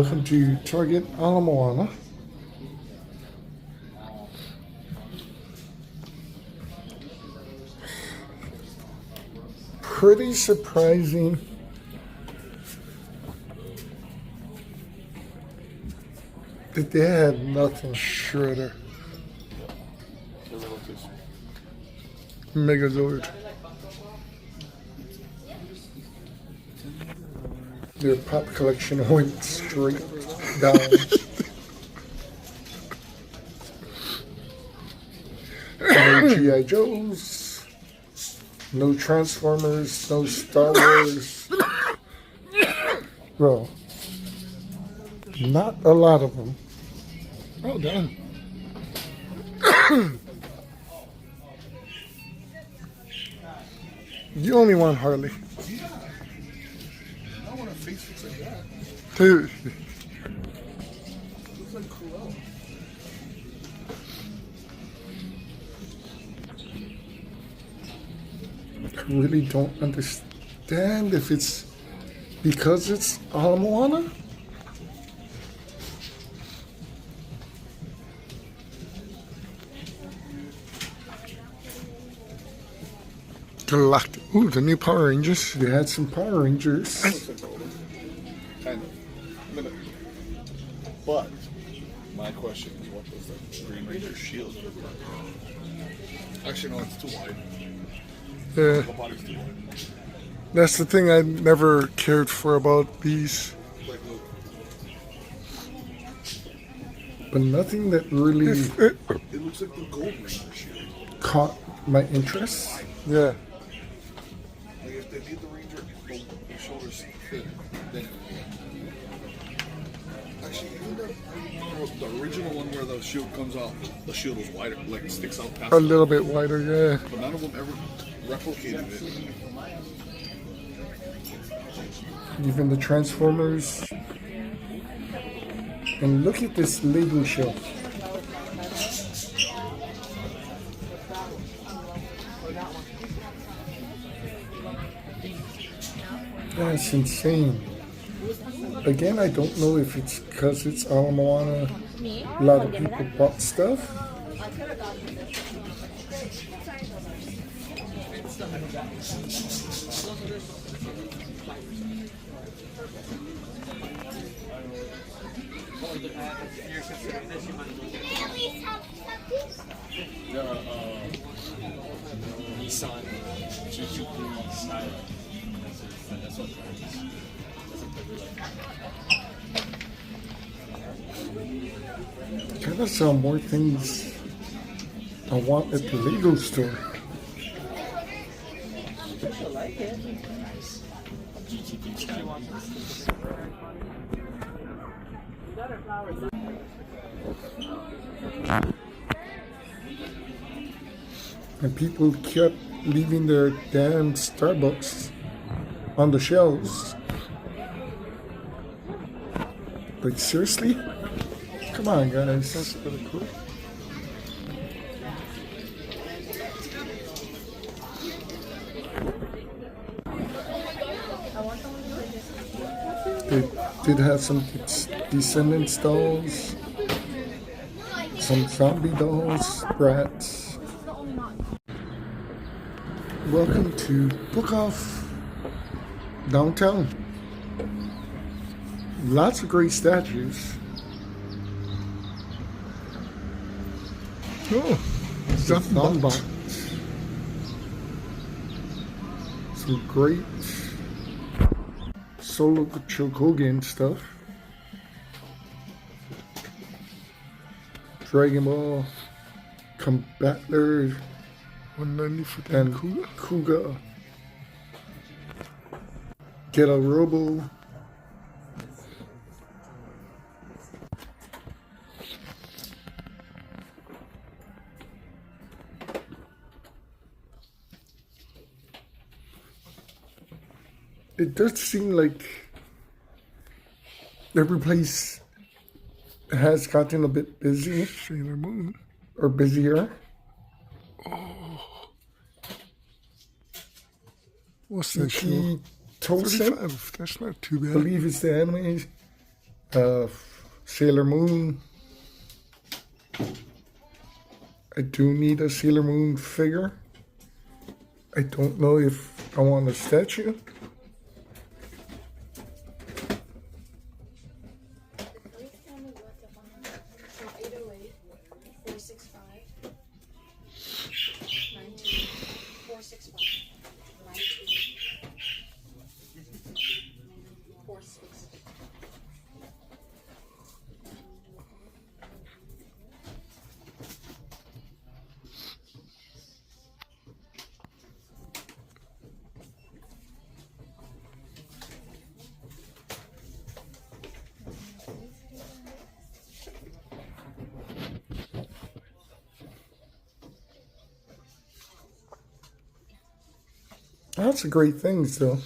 Welcome to Target on Moana. Pretty surprising that they had nothing shredder. Megazord. Their pop collection went straight down. No G.I. Joes, no Transformers, no Star Wars. Well, not a lot of them. Oh, damn. You only want Harley. I don't want a face fix like that. Dude. Looks like Cruella. I really don't understand if it's because it's all Moana. Galactic. Ooh, the new Power Rangers. They had some Power Rangers. Kind of. But my question is, what does the Green Ranger shield look like? Actually, no, it's too wide. Yeah, The body's too wide. that's the thing I never cared for about these. Like, look. But nothing that really It looks like the Gold Ranger shield. caught my interest. Like, Yeah. if they made the Ranger, the shoulders thin, then it would. Actually, even the original one where the shield comes off, the shield was wider, like sticks out past A little bit wider, yeah. But none of them ever replicated it. Even the Transformers. And look at this Lego shelf. That's insane. Again, I don't know if it's because it's all Moana. A lot of people bought stuff. Nissan Suzuki style. That's what Kind of saw more things I want at the Lego store. And people kept leaving their damn Starbucks on the shelves. Like, seriously? Come on, guys. That's pretty cool. They did have some Descendant dolls, some zombie dolls, brats. Welcome to Book Off downtown. Lots of great statues. Oh, Zombot. Some great Solo Chokogan stuff. Dragon Ball, Combattler, 190 for and Kuga. Get a Robo. It does seem like every place has gotten a bit busy. Sailor Moon. Or busier. What's that show? Told 35. That's not too I bad. believe it's the anime Sailor Moon. I do need a Sailor Moon figure. I don't know if I want a statue. Lots of great things, though.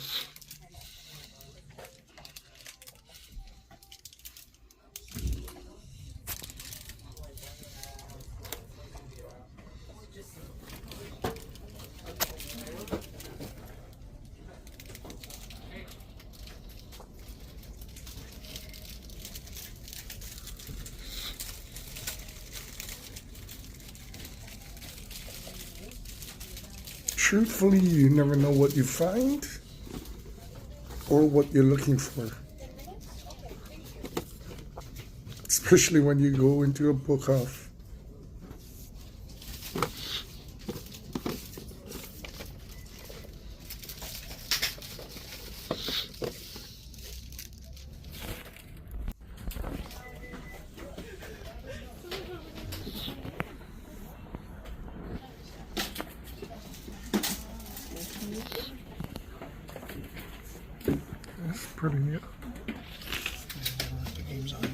Truthfully, you never know what you find or what you're looking for. Especially when you go into a book off. That's pretty neat. The game's on.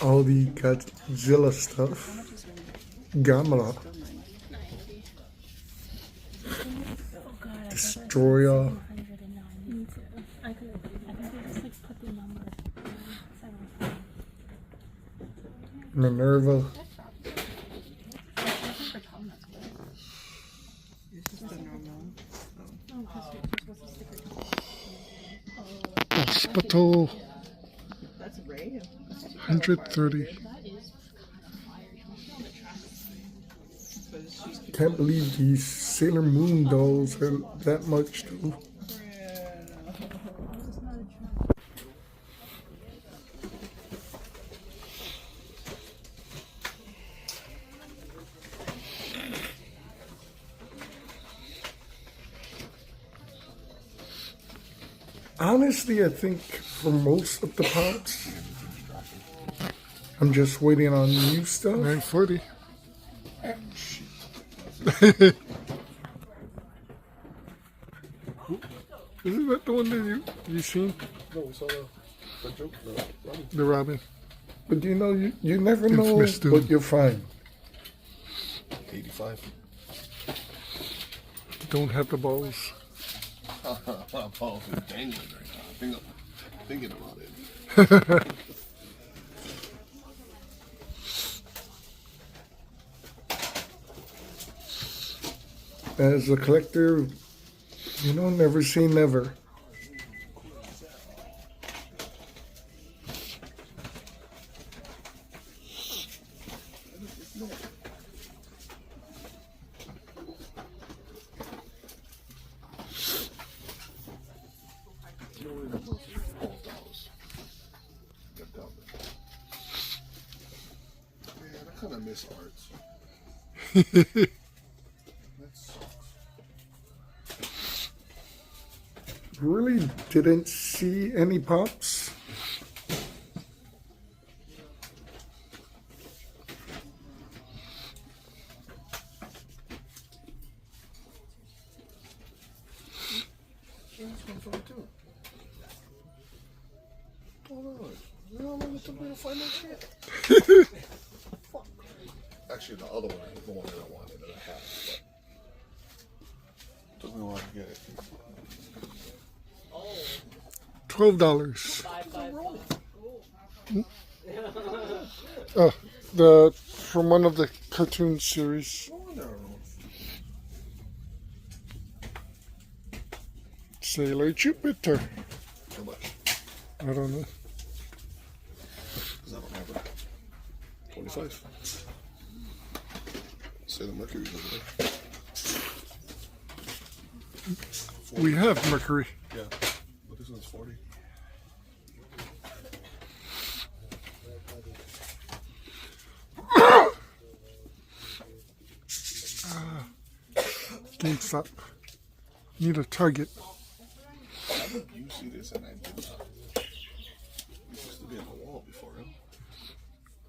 All the Godzilla stuff. Gamera. Destroyer. Minerva. Hospital. 130. Can't believe these Sailor Moon dolls are that much too. Honestly, I think for most of the pops, I'm just waiting on new stuff. 940. Isn't that the one that you seen? No, we saw the joke, The Robin. But you know, you never know what you'll find. 85. Don't have the balls. My balls are dangling right now. I'm thinking about it. As a collector, you know, never say never. Man, I kind of miss arts. Really didn't see any pops. Actually, the other one is the one that I wanted that I have. But took me a while to get it. $12. Oh, the from one of the cartoon series. Sailor Jupiter. How much? I don't know. Because I don't have it. 25. Say the Mercury's over there. We have Mercury. Yeah, but this one's 40. GameStop. Need a Target. I think you see this and I did not. It used to be on the wall before, huh?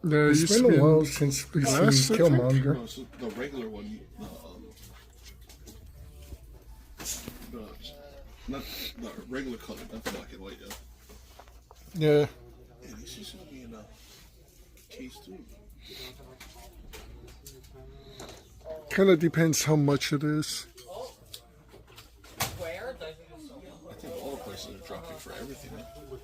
Yeah, it It's used to been be uh, a while since we've seen No, Killmonger. so the regular one, not the regular color, not the black and white, yeah. Yeah. And these used to be in a case too. Kind of depends how much it is. I think all the prices are dropping for everything. Huh?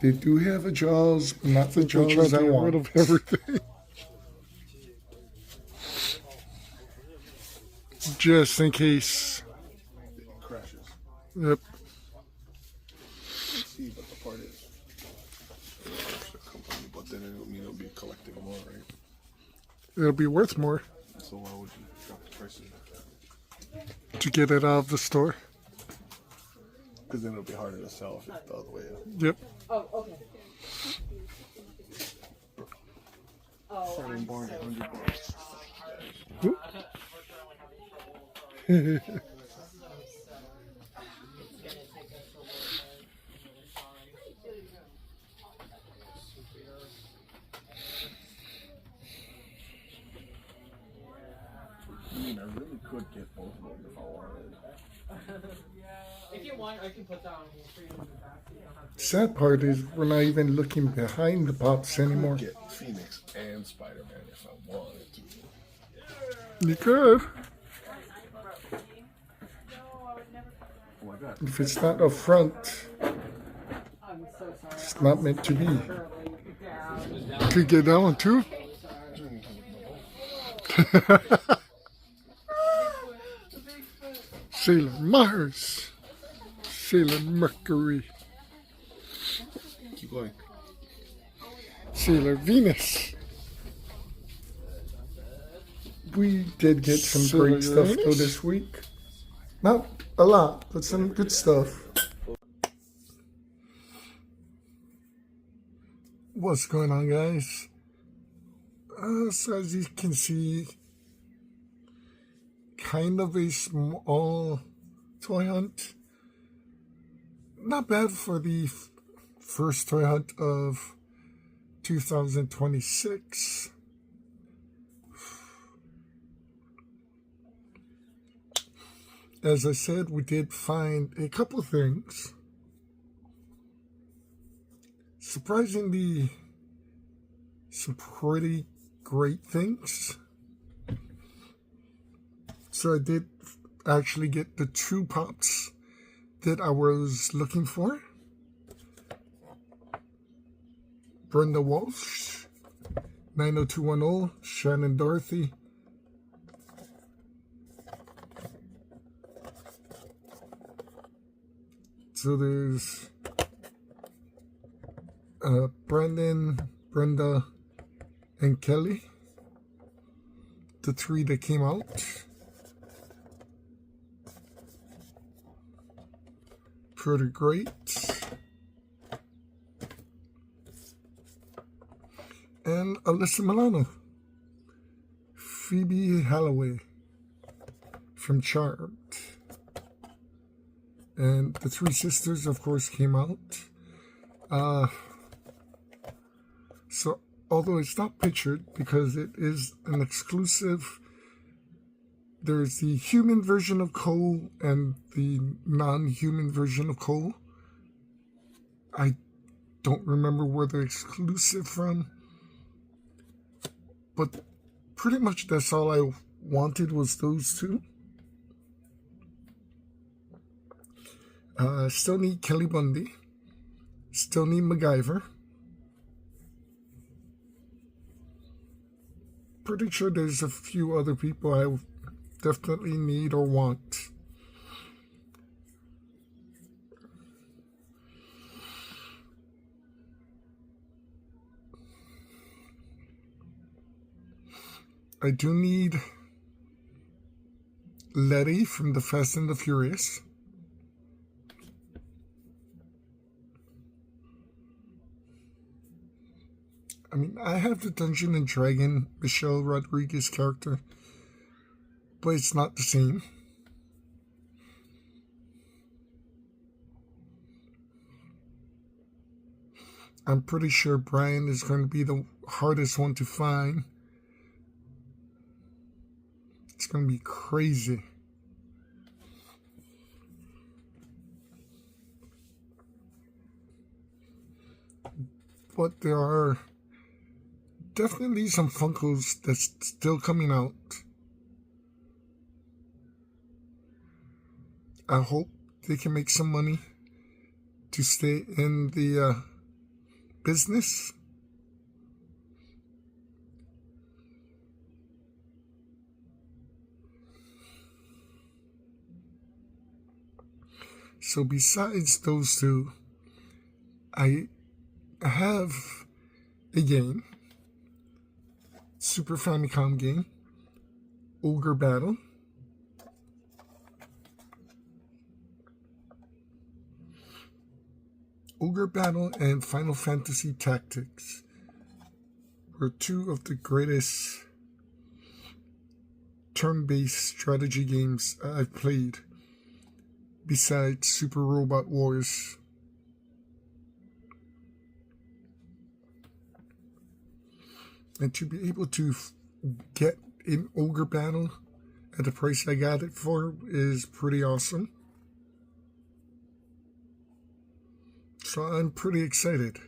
They do have a Jaws, but not the They'll Jaws try I to get want. rid Of everything. Just in case. It crashes. Yep. See, but the part is, it's a company, but then it'll mean it'll be collecting more, right? It'll be worth more So why would you drop the prices? to get it out of the store. Because then it'll be harder to sell if it's the other way up. Yep. Oh, okay. Oh, Starting barn at $100. Oop. I mean, I really could get both of them if I wanted. if you want, I can put that on here for you in the back. So you don't have to. Sad part is we're not even looking behind the pops anymore. Get Phoenix and Spider-Man if I wanted to. You could. Oh my god. If it's not up front, I'm so sorry. it's not meant to be. Yeah. Could get that one too. Sailor Mars. Sailor Mercury. Keep going. Sailor Venus. We did get some great stuff though this week. Not a lot, but some good stuff. What's going on, guys? So as you can see, kind of a small toy hunt. Not bad for the first toy hunt of 2026. As I said, we did find a couple things. Surprisingly, some pretty great things. So I did actually get the two pops that I was looking for. Brenda Walsh, 90210, Shannon Dorothy, so there's Brandon, Brenda, and Kelly, the three that came out. Pretty great. And Alyssa Milano, Phoebe Holloway from Charmed. And the three sisters, of course, came out. So, although it's not pictured because it is an exclusive, there's the human version of Cole and the non-human version of Cole. I don't remember where they're exclusive from. But pretty much that's all I wanted was those two. Still need Kelly Bundy. Still need MacGyver. pretty sure there's a few other people I definitely need or want. I do need Letty from the Fast and the Furious. I mean, I have the Dungeon and Dragon Michelle Rodriguez character, but it's not the same. I'm pretty sure Brian is going to be the hardest one to find. It's going to be crazy. But there are definitely some funkos that's still coming out. I hope they can make some money to stay in the business. So besides those two, I have a game, Super Famicom game, Ogre Battle. Ogre Battle and Final Fantasy Tactics were two of the greatest turn-based strategy games I've played, besides Super Robot Wars. And to be able to get an Ogre Battle at the price I got it for is pretty awesome. So I'm pretty excited.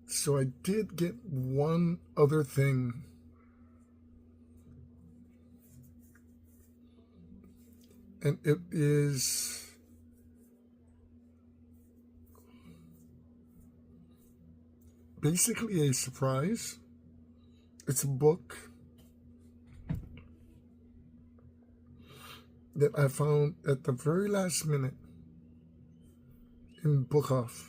So I did get one other thing. And it is basically a surprise. It's a book that I found at the very last minute in Book-Off.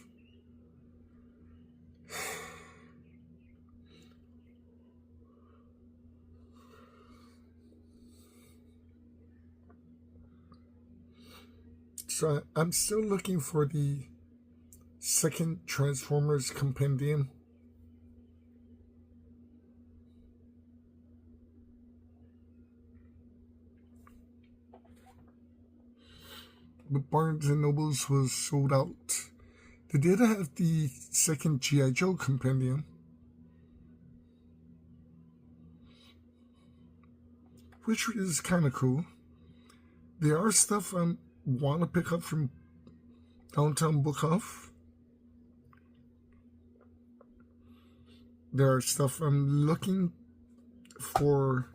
So I'm still looking for the second Transformers compendium. But Barnes and Nobles was sold out. They did have the second G.I. Joe compendium, which is kind of cool. There are stuff I want to pick up from Downtown Book-Off. There are stuff I'm looking for.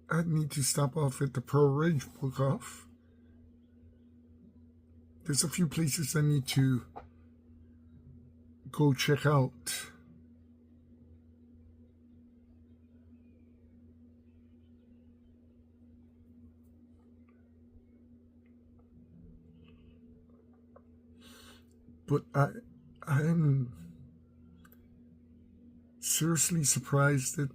I need to stop off at the Pearl Ridge Book-Off. There's a few places I need to go check out. But I'm seriously surprised that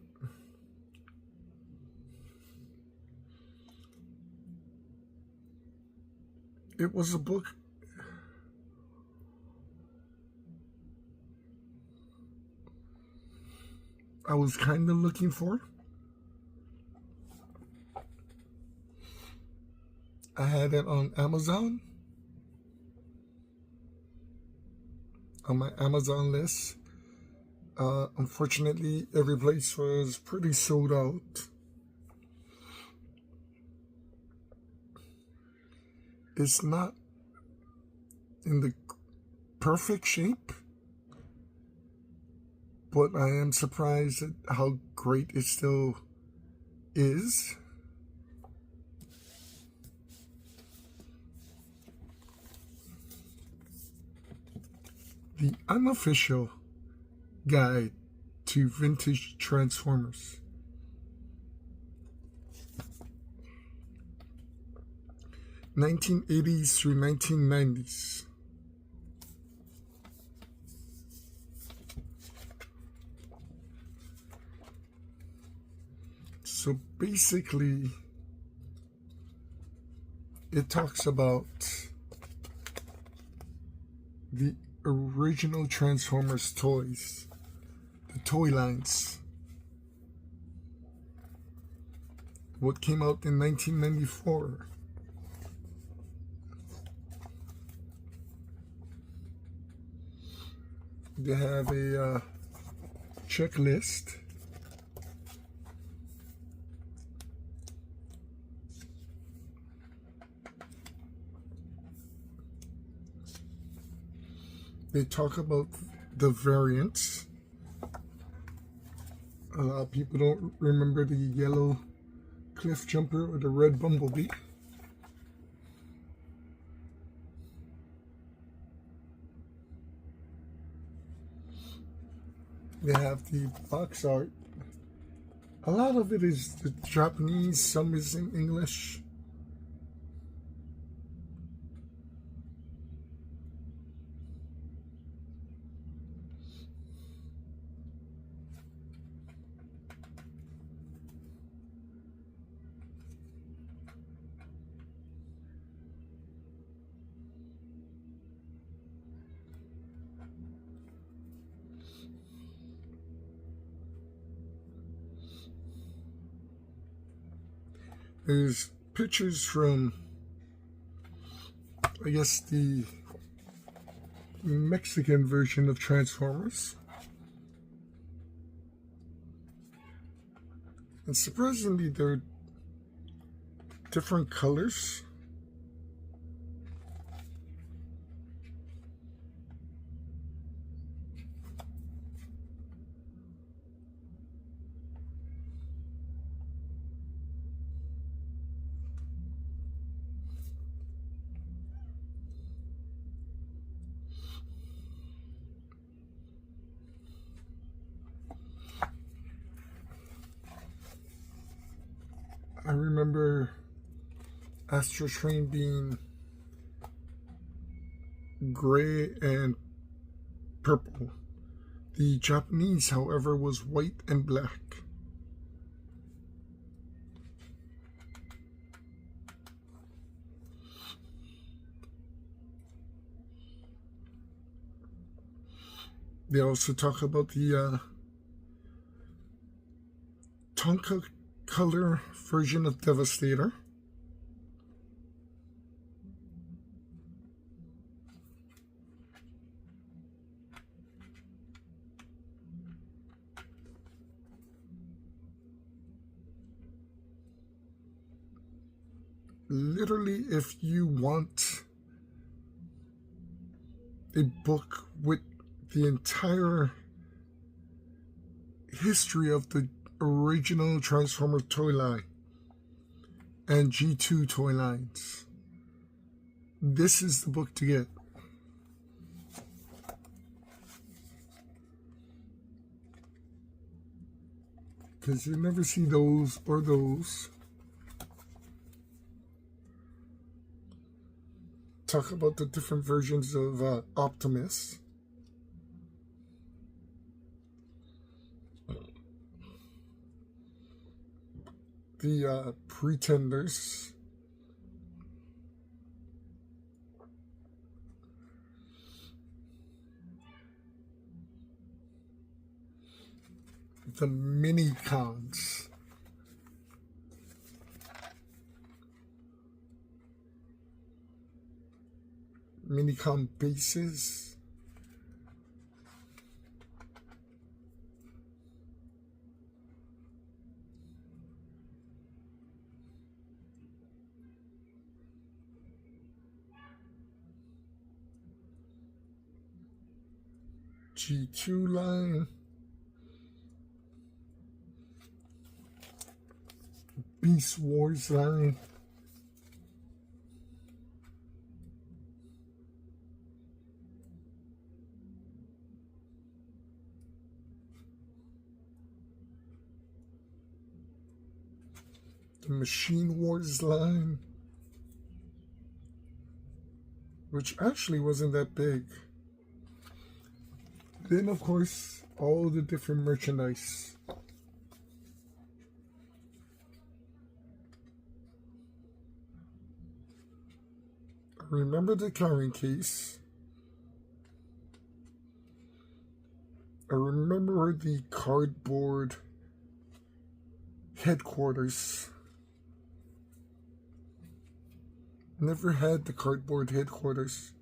it was a book I was kind of looking for. I had it on Amazon, on my Amazon list. Unfortunately, every place was pretty sold out. It's not in the perfect shape, but I am surprised at how great it still is. The unofficial guide to vintage Transformers. (1980s through 1990s). So basically, it talks about the original Transformers toys, the toy lines, what came out in 1994. They have a checklist. They talk about the variants. A lot of people don't remember the yellow cliff jumper or the red bumblebee. They have the box art. A lot of it is the Japanese, some is in English. There's pictures from, I guess, the Mexican version of Transformers. And surprisingly, they're different colors. I remember Astro Train being gray and purple. The Japanese, however, was white and black. They also talk about the Tonka color version of Devastator. Literally, if you want a book with the entire history of the original Transformer toy line and G2 toy lines, this is the book to get. Because you never see those or those. Talk about the different versions of Optimus. The Pretenders. The Minicons. Minicon bases. G2 line. Beast Wars line. The Machine Wars line, which actually wasn't that big. Then, of course, all the different merchandise. I remember the carrying case. I remember the cardboard headquarters. Never had the cardboard headquarters.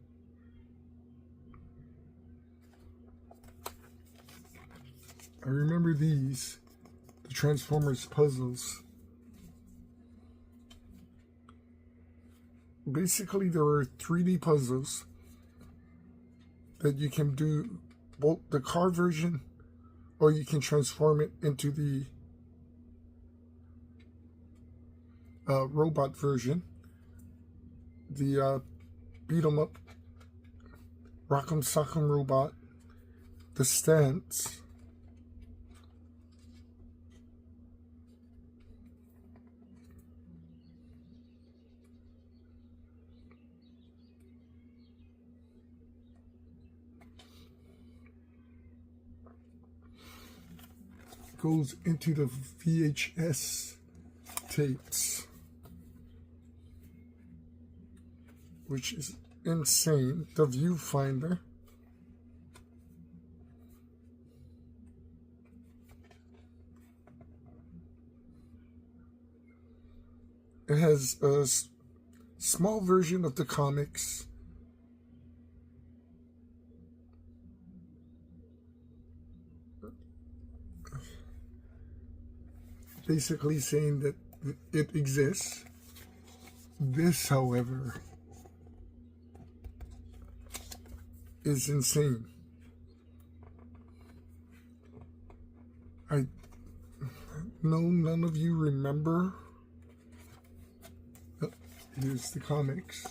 I remember these, the Transformers puzzles. Basically, there are 3D puzzles that you can do both the car version, or you can transform it into the robot version. The beat 'em up, rock'em sock'em robot, the stance, goes into the VHS tapes, which is insane. The viewfinder. It has a small version of the comics. Basically saying that it exists. This, however, is insane. I know none of you remember. Here's the comics.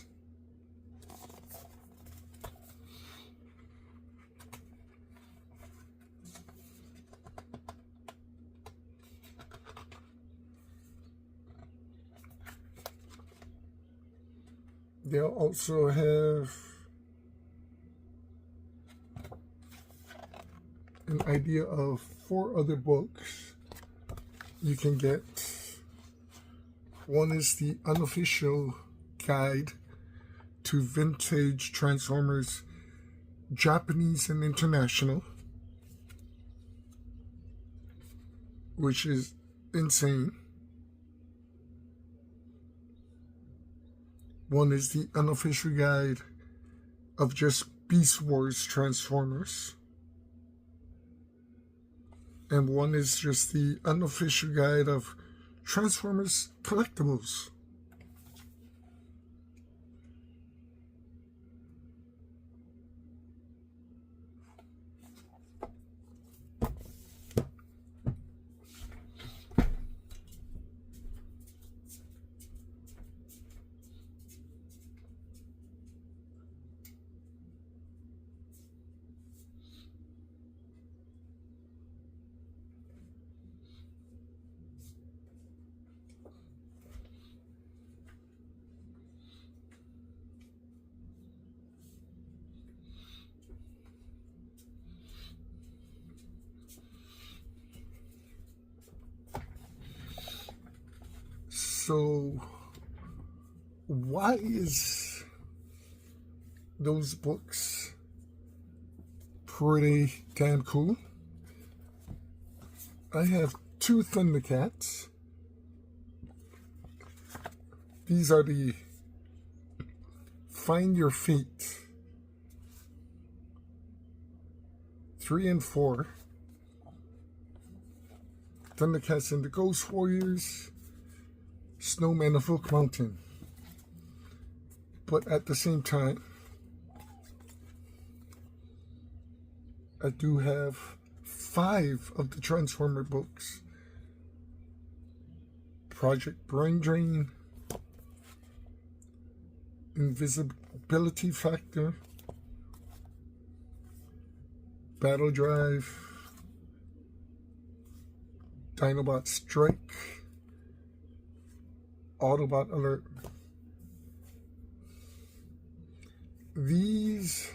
They'll also have an idea of 4 other books you can get. One is the unofficial guide to vintage Transformers, Japanese and international, which is insane. One is the unofficial guide of just Beast Wars Transformers. And one is just the unofficial guide of Transformers collectibles. So, why is those books pretty damn cool? I have 2 Thundercats. These are the Find Your Fate 3 and 4. Thundercats and the Ghost Warriors. Snowman of Oak Mountain. But at the same time, I do have 5 of the Transformer books Project Brain Drain, Invisibility Factor, Battle Drive, Dinobot Strike, Autobot Alert. These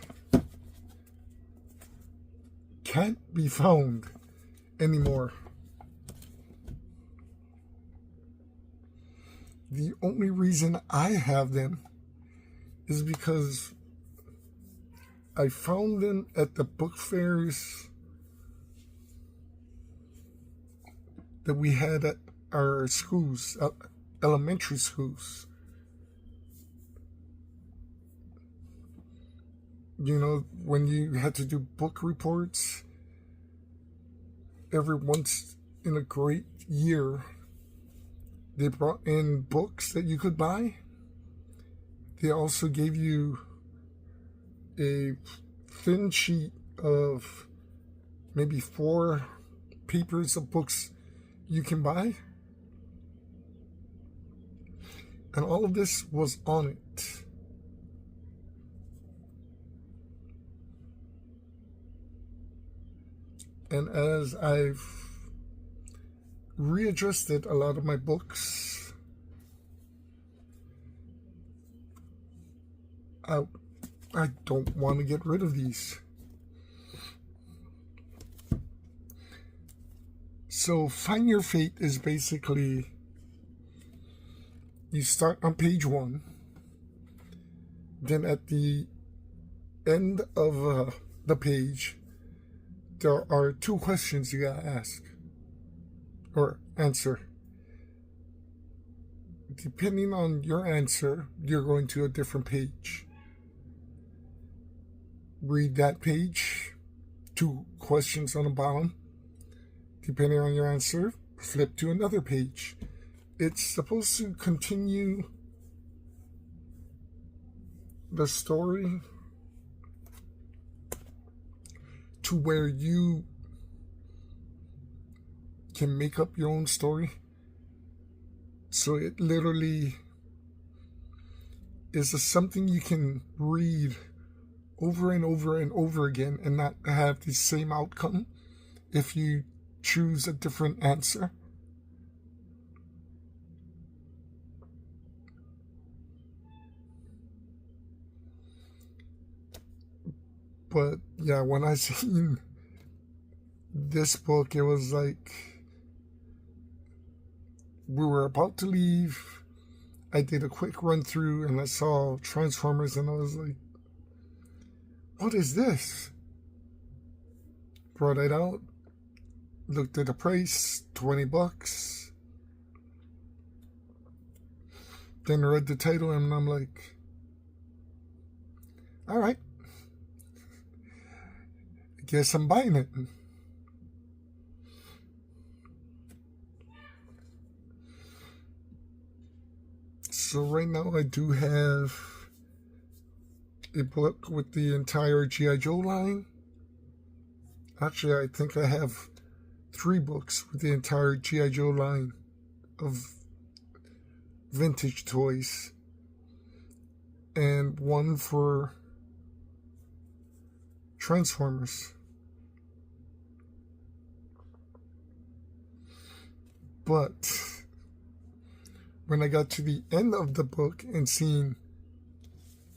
can't be found anymore. The only reason I have them is because I found them at the book fairs that we had at our schools, elementary schools. You know, when you had to do book reports every once in a great year, they brought in books that you could buy. They also gave you a thin sheet of maybe 4 papers of books you can buy. And all of this was on it. And as I've readjusted a lot of my books, I don't want to get rid of these. So Find Your Fate is basically, you start on page 1, then at the end of the page, there are 2 questions you gotta ask or answer. Depending on your answer, you're going to a different page. Read that page, 2 questions on the bottom. Depending on your answer, flip to another page. It's supposed to continue the story to where you can make up your own story. So it literally is something you can read over and over and over again and not have the same outcome if you choose a different answer. But yeah, when I seen this book, it was like we were about to leave. I did a quick run through and I saw Transformers and I was like, what is this? Brought it out, looked at the price, $20. Then read the title and I'm like, all right, I guess I'm buying it. So right now I do have a book with the entire G.I. Joe line. Actually, I think I have 3 books with the entire G.I. Joe line of vintage toys. And 1 for Transformers. But when I got to the end of the book and seen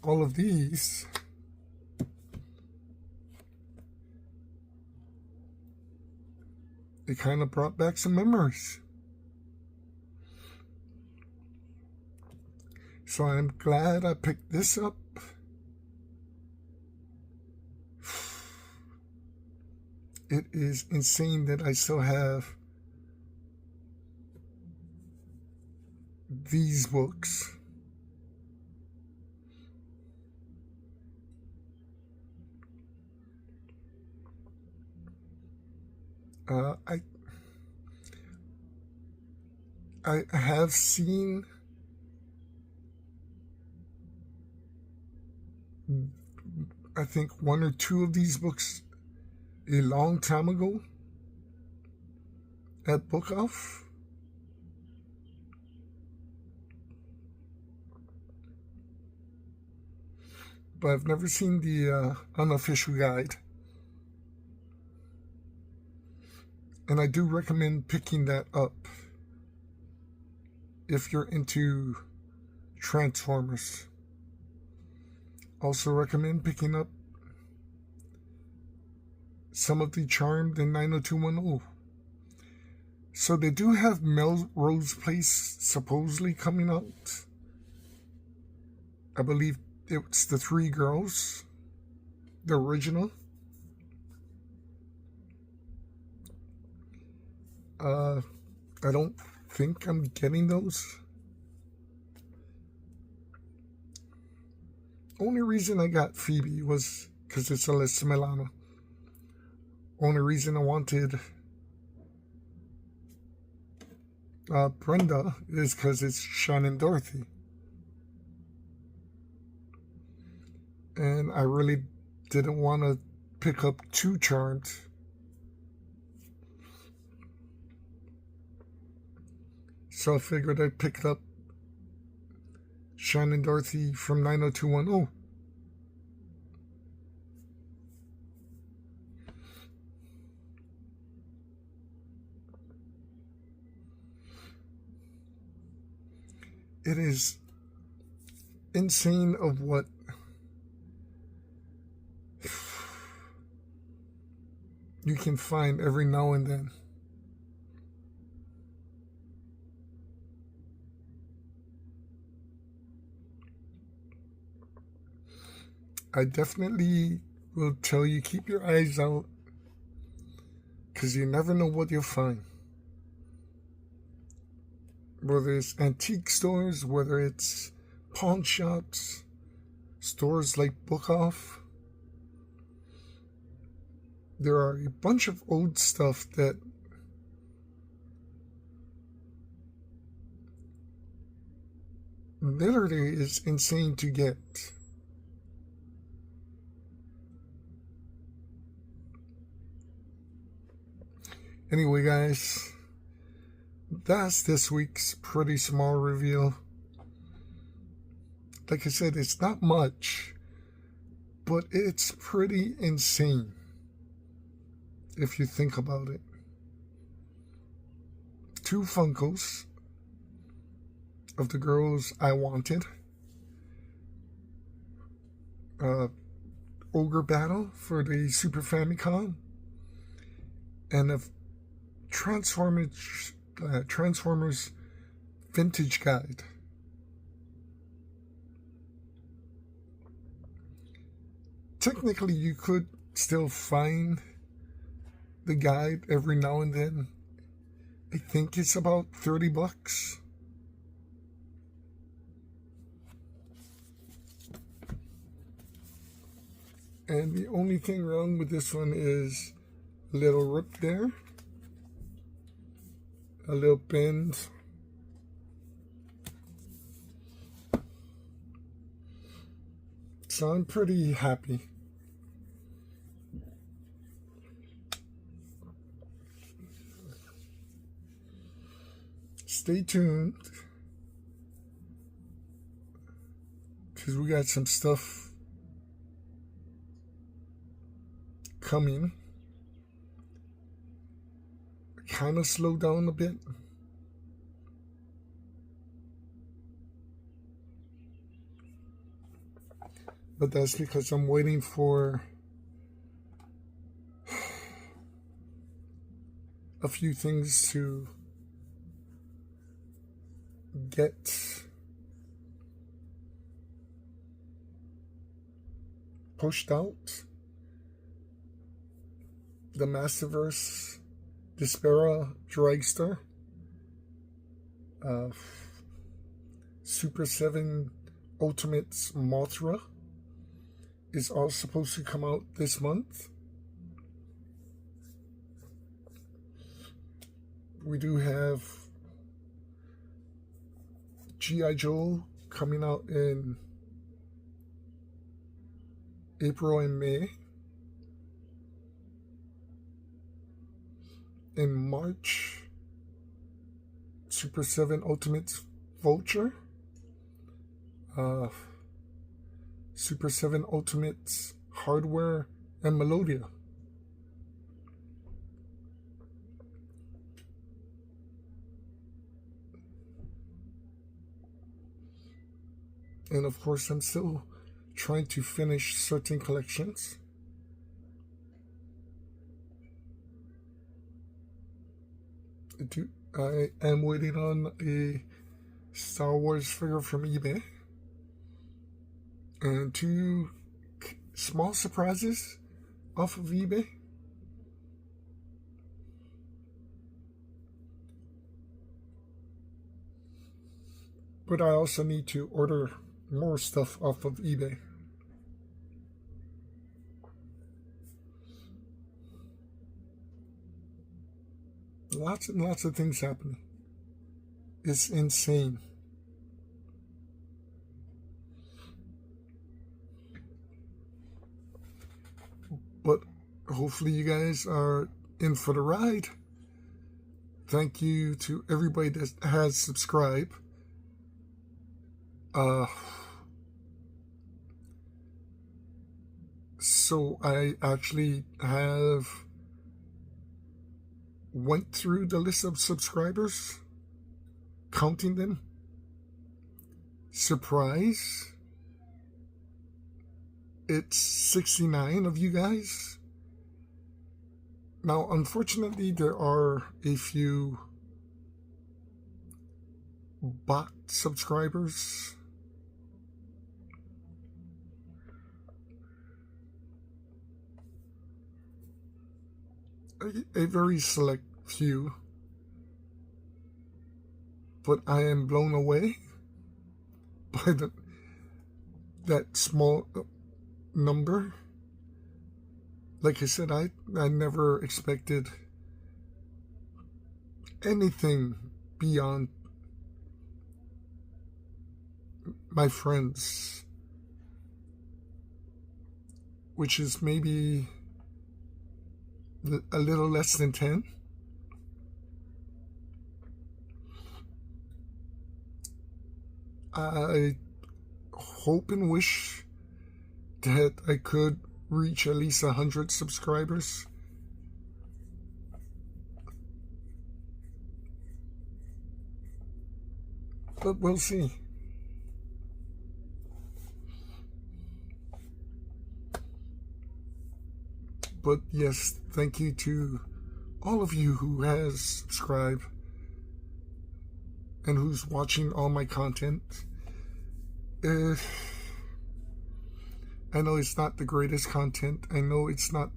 all of these, it kind of brought back some memories. So I'm glad I picked this up. It is insane that I still have these books. I have seen I think 1 or 2 of these books a long time ago at Book Off. but I've never seen the unofficial guide. And I do recommend picking that up if you're into Transformers. Also recommend picking up some of the Charmed in 90210. So they do have Melrose Place supposedly coming out. I believe it's the Three Girls, the original. I don't think I'm getting those. Only reason I got Phoebe was because it's Alyssa Milano. Only reason I wanted Brenda is because it's Shannon Dorothy. And I really didn't want to pick up two Charmed. So I figured I'd pick up Shannon Dorothy from 90210. It is insane of what you can find every now and then. I definitely will tell you, keep your eyes out, because you never know what you'll find. Whether it's antique stores, whether it's pawn shops, stores like Book Off. There are a bunch of old stuff that literally is insane to get. Anyway, guys, that's this week's pretty small reveal. Like I said, it's not much, but it's pretty insane if you think about it. 2 funkos of the girls I wanted. Ogre Battle for the Super Famicom, and a Transformers Vintage Guide. Technically, you could still find the guide every now and then. I think it's about $30. And the only thing wrong with this one is a little rip there, a little bend. So I'm pretty happy. Stay tuned, because we got some stuff coming. Kind of slowed down a bit. But that's because I'm waiting for a few things to get pushed out. The Masterverse Despera Dragster, Super 7 Ultimates Mothra is all supposed to come out this month. We do have G.I. Joe coming out in April and May. In March, Super 7 Ultimate Vulture, Super 7 Ultimates, Hardware, and Melodia. And of course, I'm still trying to finish certain collections. I am waiting on a Star Wars figure from eBay. And 2 small surprises off of eBay. But I also need to order more stuff off of eBay. Lots and lots of things happening. It's insane. But hopefully you guys are in for the ride. Thank you to everybody that has subscribed. So I actually have went through the list of subscribers, counting them. Surprise, it's 69 of you guys. Now, unfortunately, there are a few bot subscribers. A very select few, but I am blown away by that small number. Like I said, I never expected anything beyond my friends, which is maybe a little less than 10. I hope and wish that I could reach at least 100 subscribers. But we'll see. But yes, thank you to all of you who has subscribed and who's watching all my content. I know it's not the greatest content. I know it's not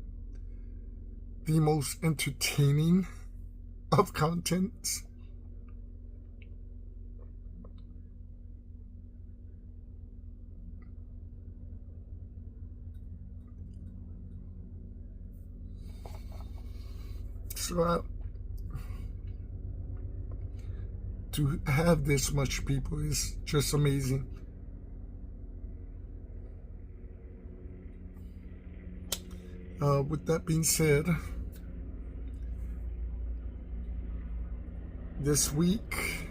the most entertaining of content. So to have this much people is just amazing. With that being said, this week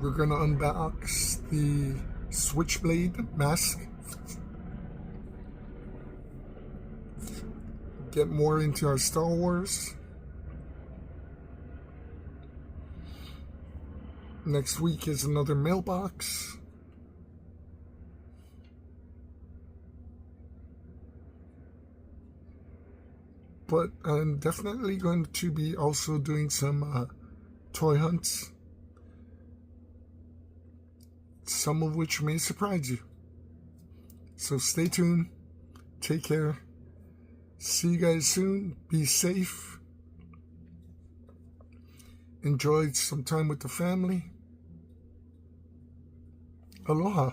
we're gonna unbox the Switchblade mask. Get more into our Star Wars. Next week is another mailbox. But I'm definitely going to be also doing some toy hunts, some of which may surprise you. So stay tuned. Take care. See you guys soon. Be safe. Enjoy some time with the family. Aloha.